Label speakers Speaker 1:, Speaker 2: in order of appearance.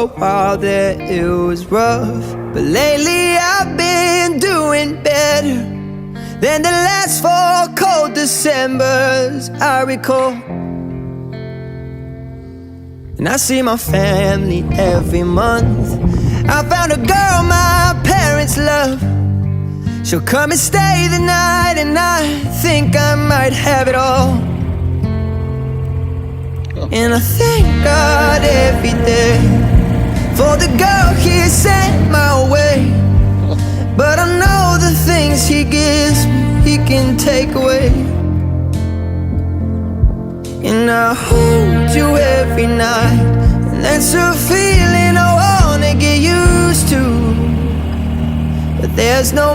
Speaker 1: a while there it was rough, but lately I've been doing better than the last 4 cold Decembers I recall. And I see my family every month. I found a girl my parents love. She'll come and stay the night, and I think I might have it all. And I thank God every day for the girl He sent my way. But I know the things He gives me, He can take away. And I hold you every night, and that's a feeling I wanna get used to. But there's no